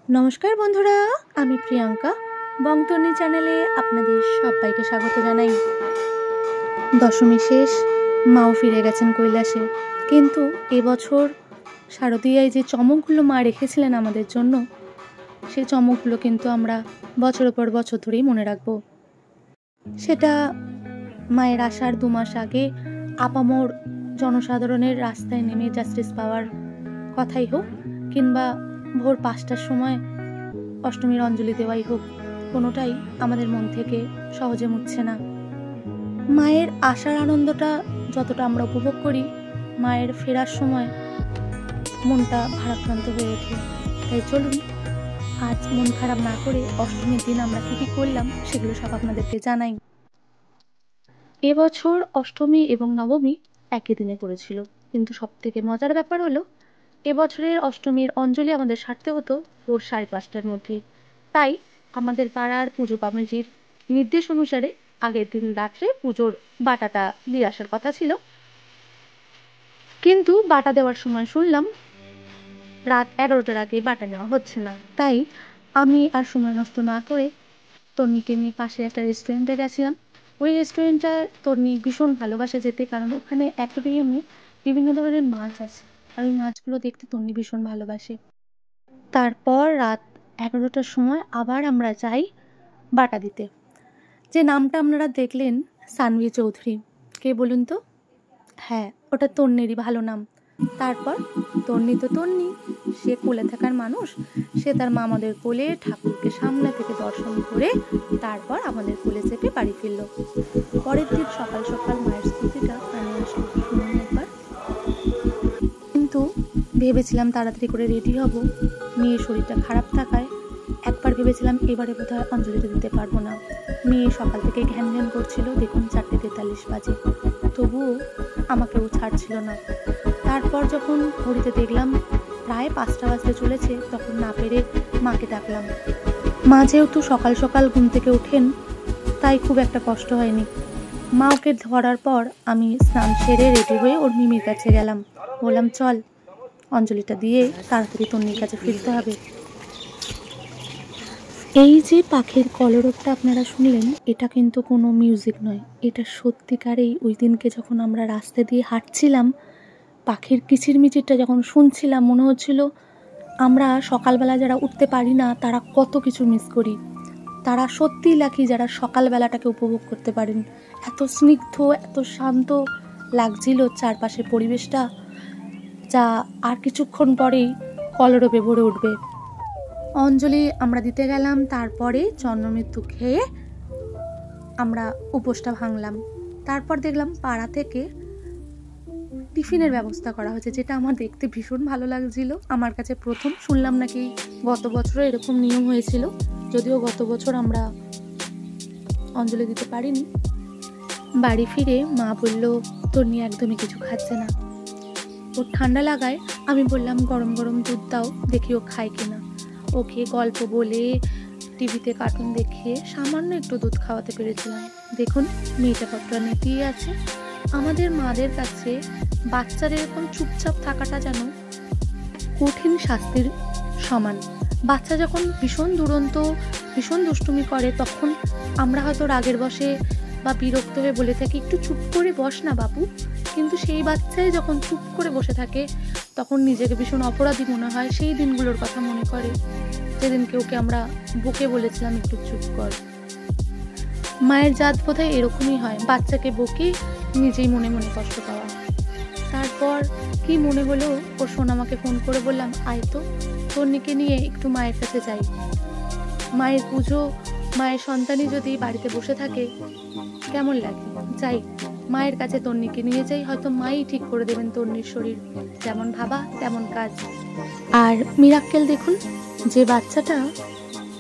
নমস্কার বন্ধুরা, আমি প্রিয়াঙ্কা বংতনী চ্যানেলে আপনাদের সবাইকে স্বাগত জানাই। দশমী শেষ, মাও ফিরে গেছেন কৈলাসে। কিন্তু এবছর শারদীয়ায় যে চমকগুলো মা রেখেছিলেন আমাদের জন্য, সেই চমকগুলো কিন্তু আমরা বছরের পর বছর ধরেই মনে রাখব। সেটা মায়ের আসার 2 মাস আগে আপামর জনসাধারণের রাস্তায় নেমে জাস্টিস পাওয়ার কথাই হোক, কিংবা ভোর 5টার সময় অষ্টমীর অঞ্জলি দেওয়াই হোক, কোনোটাই আমাদের মন থেকে সহজে মুছছে না। মায়ের আসার আনন্দটা যতটা আমরা উপভোগ করি, মায়ের ফেরার সময় মনটা ভারাক্রান্ত হয়ে ওঠে। তাই চলুন আজ মন খারাপ না করে অষ্টমীর দিন আমরা কী করলাম সেগুলো সব আপনাদেরকে জানাই। এবছর অষ্টমী এবং নবমী একই দিনে পড়েছিল, কিন্তু সব থেকে মজার ব্যাপার হলো এবছরের অষ্টমীর অঞ্জলি আমাদের সারতে হতো ভোর 5:30টার মধ্যে। তাই আমাদের পাড়ার পুজো কমিটির নির্দেশ অনুসারে আগের দিন রাত্রে পুজোর বাটাটা দিয়ে আসার কথা ছিল, কিন্তু বাটা দেওয়ার সময় শুনলাম রাত 11টার আগে বাটা নেওয়া হচ্ছে না। তাই আমি আর সময় নষ্ট না করে তন্নিকে নিয়ে পাশে একটা রেস্টুরেন্টে গেছিলাম। ওই রেস্টুরেন্টটা তন্নি ভীষণ ভালোবাসে যেতে, কারণ ওখানে অ্যাকোয়ারিয়ামে বিভিন্ন ধরনের মাছ আছে, আর ওই মাছগুলো দেখতে তন্নি ভীষণ ভালোবাসে। তারপর রাত 11টার সময় আবার আমরা যাই বাটা দিতে। যে নামটা আপনারা দেখলেন, সানভি চৌধুরী, কে বলুন তো? হ্যাঁ, ওটা তন্নিরই ভালো নাম। তারপর তন্নি তো তন্নি, সে কোলে থাকার মানুষ, সে তার মামাদের কোলে ঠাকুরকে সামনে থেকে দর্শন করে তারপর আমাদের কোলে চেপে বাড়ি ফিরল। পরের দিন সকাল সকাল মায়ের স্মৃতিটা কানে আসলো, শুনুন একবার। কিন্তু ভেবেছিলাম তাড়াতাড়ি করে রেডি হব, মেয়ের শরীরটা খারাপ থাকায় একবার ভেবেছিলাম এবারে বোধহয় অঞ্জলিটা দিতে পারবো না। মেয়ে সকাল থেকে ঘ্যান ঘ্যান করছিল, দেখুন 4:43 বাজে, তবুও আমাকে ও ছাড়ছিল না। তারপর যখন ঘড়িতে দেখলাম প্রায় 5টা বাজতে চলেছে, তখন না পেরে মাকে ডাকলাম। মা যেহেতু সকাল সকাল ঘুম থেকে ওঠেন, তাই খুব একটা কষ্ট হয়নি। মা ওকে ধরার পর আমি স্নান সেরে রেডি হয়ে ওর মিমির কাছে গেলাম, বললাম চল অঞ্জলিটা দিয়ে তাড়াতাড়ি তন্নির কাছে ফিরতে হবে। এই যে পাখির কলরবটা আপনারা শুনলেন, এটা কিন্তু কোনো মিউজিক নয়, এটা সত্যিকারেই ওই দিনকে যখন আমরা রাস্তা দিয়ে হাঁটছিলাম, পাখির কিচিরমিচিরটা যখন শুনছিলাম, মনে হচ্ছিল আমরা সকালবেলা যারা উঠতে পারি না তারা কত কিছু মিস করি। তারা সত্যিই লাকি যারা সকালবেলাটাকে উপভোগ করতে পারেন। এত স্নিগ্ধ, এত শান্ত লাগছিল চারপাশের পরিবেশটা, যা আর কিছুক্ষণ পরেই কলরবে ভরে উঠবে। অঞ্জলি আমরা দিতে গেলাম, তারপরে চন্দ্রমৃত্যু খেয়ে আমরা উপোসটা ভাঙলাম। তারপর দেখলাম পাড়া থেকে টিফিনের ব্যবস্থা করা হয়েছে, যেটা আমার দেখতে ভীষণ ভালো লাগছিল। আমার কাছে প্রথম শুনলাম নাকি গত বছরও এরকম নিয়ম হয়েছিল, যদিও গত বছর আমরা অঞ্জলি দিতে পারিনি। বাড়ি ফিরে মা বলল তন্নি একদমই কিছু খাচ্ছে না, ওর ঠান্ডা লাগায়। আমি বললাম গরম গরম দুধ দাও, দেখি ও খায় কিনা। ওকে গল্প বলে টিভিতে কার্টুন দেখিয়ে সামান্য একটু দুধ খাওয়াতে পেরেছিলাম। দেখুন মেয়েটা কতটা নেতিয়ে আছে। আমাদের মাদের কাছে বাচ্চাদের এরকম চুপচাপ থাকাটা যেন কঠিন শাস্তির সমান। বাচ্চা যখন ভীষণ দুরন্ত, ভীষণ দুষ্টুমি করে, তখন আমরা হয়তো রাগের বশে বা বিরক্ত হয়ে বলে থাকি একটু চুপ করে বস না বাবু, কিন্তু সেই বাচ্চাই যখন চুপ করে বসে থাকে তখন নিজেকে ভীষণ অপরাধী মনে হয়। সেই দিনগুলোর কথা মনে করে যেদিনকে ওকে আমরা বকে বলেছিলাম একটু চুপ কর। মায়ের জাত বোধহয় এরকমই হয়, বাচ্চাকে বকে নিজেই মনে মনে কষ্ট পাওয়া। তারপর কি মনে হলো, ওর সোনামাকে ফোন করে বললাম আয় তো তন্নিকে নিয়ে একটু মায়ের কাছে যাই। মায়ের পুজো, মায়ের সন্তানই যদি বাড়িতে বসে থাকে কেমন লাগে, যাই মায়ের কাছে তন্নিকে নিয়ে যাই, হয়তো মাই ঠিক করে দেবেন তন্নির শরীর। যেমন ভাবা তেমন কাজ। আর মিরাক্কেল দেখুন, যে বাচ্চাটা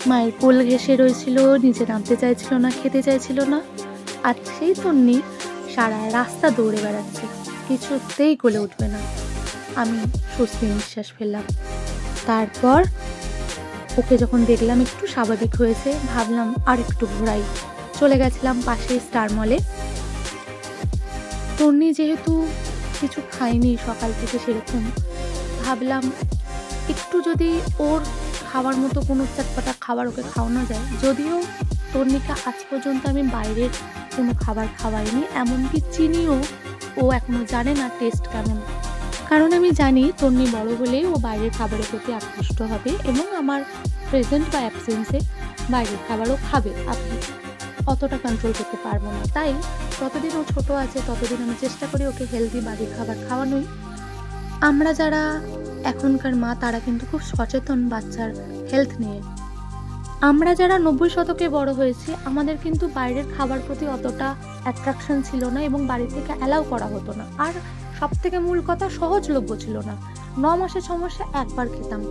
মায়ের কোল ঘেঁষে রয়েছিল, নিচে নামতে চাইছিল না, খেতে চাইছিল না, আর সেই তন্নি সারা রাস্তা দৌড়ে বেড়াচ্ছে, কিছুতেই কোলে উঠবে না। আমি স্বস্তি নিঃশ্বাস ফেললাম। তারপর ওকে যখন দেখলাম একটু স্বাভাবিক হয়েছে, ভাবলাম আর একটু ঘোরাই। চলে গেছিলাম পাশে স্টার মলে। তন্নি যেহেতু কিছু খায়নি সকাল থেকে, সেরকম ভাবলাম একটু যদি ওর খাওয়ার মতো কোনো চটপটা খাবার ওকে খাওয়ানো যায়। যদিও তন্নিকে আজ পর্যন্ত আমি বাইরের কোনো খাবার খাওয়াইনি, এমনকি চিনিও ও এখনো জানে না টেস্ট কেমন। কারণ আমি জানি তন্নি বড় হলেই ও বাইরের খাবারের প্রতি আকৃষ্ট হবে এবং আমার প্রেজেন্ট বা অ্যাবসেন্সে বাইরের খাবারও খাবে। আমি অতটা কন্ট্রোল করতে পারবো না, তাই যতদিন ও ছোট আছে ততদিন আমি চেষ্টা করি ওকে হেলদি বাড়ির খাবার খাওয়ানোই। আমরা যারা এখনকার মা তারা কিন্তু খুব সচেতন বাচ্চার হেলথ নিয়ে। আমরা যারা 90 শতকে বড় হয়েছি আমাদের কিন্তু বাইরের খাবার প্রতি অতটা অ্যাট্রাকশন ছিল না এবং বাড়ি থেকে অ্যালাউ করা হতো না। আর সব থেকে মূল কথা, সহজলভ্য ছিল না। 9 মাসে 6 মাসে একবার খেতাম।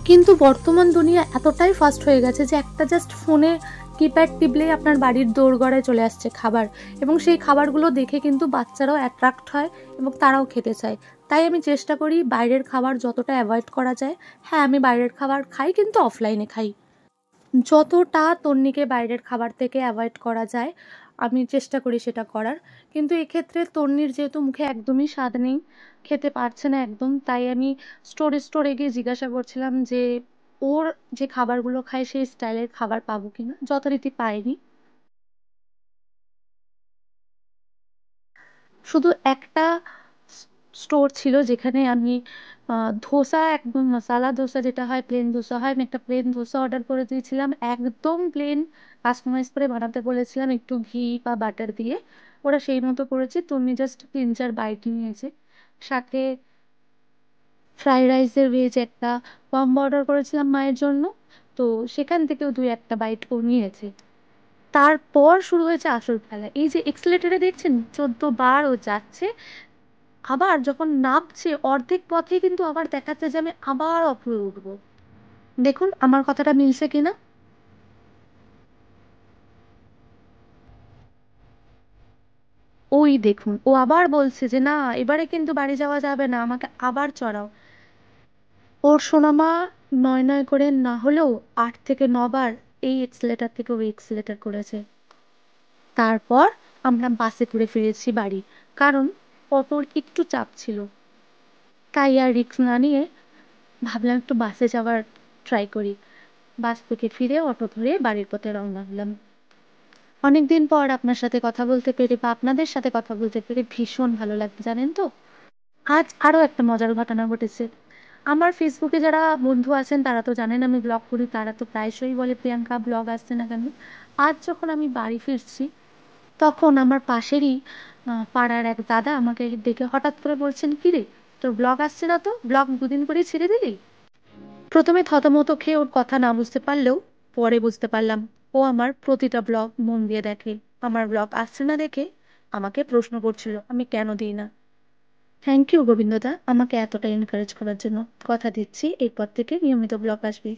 কিন্তু বর্তমান দুনিয়া এতটাই ফাস্ট হয়ে গেছে যে একটা জাস্ট ফোনে কিপ্যাড টিপলেই আপনার বাড়ির দোরগড়ায় চলে আসছে খাবার, এবং সেই খাবারগুলো দেখে কিন্তু বাচ্চারাও অ্যাট্রাক্ট হয় এবং তারাও খেতে চায়। তাই আমি চেষ্টা করি বাইরের খাবার যতটা অ্যাভয়েড করা যায়। হ্যাঁ, আমি বাইরের খাবার খাই, কিন্তু অফলাইনে খাই। যতটা তন্নিকে বাইরের খাবার থেকে অ্যাভয়েড করা যায় আমি চেষ্টা করি সেটা করার। কিন্তু এক্ষেত্রে তন্নির যেহেতু মুখে একদমই স্বাদ নেই, খেতে পারছে না একদম, তাই আমি স্টোরে গিয়ে জিজ্ঞাসা করছিলাম যে ওর যে খাবারগুলো খায় সেই স্টাইলের খাবার পাবো কিনা। যথারীতি পাইনি। শুধু একটা স্টোর ছিল যেখানে আমি ধোসা, একদম মশালা ধোসা যেটা হয়, প্লেন ধোসা হয়, আমি একটা প্লেন ধোসা অর্ডার করে দিয়েছিলাম, একদম প্লেন। কাস্টমাইজ করে বানাতে বলেছিলাম একটু ঘি বা বাটার দিয়ে, ওরা সেই মতো করেছে। তুমি জাস্ট 3-4 বাইট নিয়েছে। সাথে ফ্রাইড রাইসের ভেজ একটা কম্বো অর্ডার করেছিলাম মায়ের জন্য, তো সেখান থেকেও 2-1 বাইট ও নিয়েছে। তারপর শুরু হয়েছে আসল খেলা। এই যে এক্সেলেটরে দেখছেন 14 বার ও যাচ্ছে, আবার যখন নামছে অর্ধেক পথে কিন্তু আবার দেখাচ্ছে যে আমি আবার অফ উঠবো। দেখুন আমার কথাটা মিলছে কিনা। ওই দেখুন ও আবার বলছে যে না, এবারে কিন্তু বাড়ি যাওয়া যাবে না, আমাকে আবার চড়াও। ওর সোনামা 9 করে না হলেও 8 থেকে 9 বার এই এক্সেলেটার থেকে ওই এক্সেলেটার করেছে। তারপর আমরা বাসে করে ফিরেছি বাড়ি, কারণ অটোর একটু চাপ ছিল। তাই আর রিস্ক না নিয়ে ভাবলাম একটু বাসে যাওয়ার ট্রাই করি। বাস থেকে ফিরে অটো ধরে বাড়ির পথে রওনা হলাম। অনেকদিন পর আপনার সাথে কথা বলতে পেরে বা আপনাদের সাথে কথা বলতে পেরে ভীষণ ভালো লাগছে, জানেন তো। আজ আরও একটা মজার ঘটনা ঘটেছে। আমার ফেসবুকে যারা বন্ধু আছেন তারা তো জানেন আমি ব্লগ করি, তারা তো প্রায়শই বলে প্রিয়াঙ্কা ব্লগ আসছে না কেন। আজ যখন আমি বাড়ি ফিরছি তখন আমার পাশেরই পাড়ার এক দাদা আমাকে দেখে হঠাৎ করে বলছেন, কিরে তোর ব্লগ আসছে না তো, ব্লগ 2 দিন করে ছেড়ে দিলি। প্রথমে থতমত খেয়ে ওর কথা না বুঝতে পারলেও পরে বুঝতে পারলাম ও আমার প্রতিটা ব্লগ মন দিয়ে দেখে। আমার ব্লগ আসছে না দেখে আমাকে প্রশ্ন করছিল আমি কেন দিই না। থ্যাংক ইউ গোবিন্দদা আমাকে এতটা এনকারেজ করার জন্য। কথা দিচ্ছি এরপর থেকে নিয়মিত ব্লগ আসবে।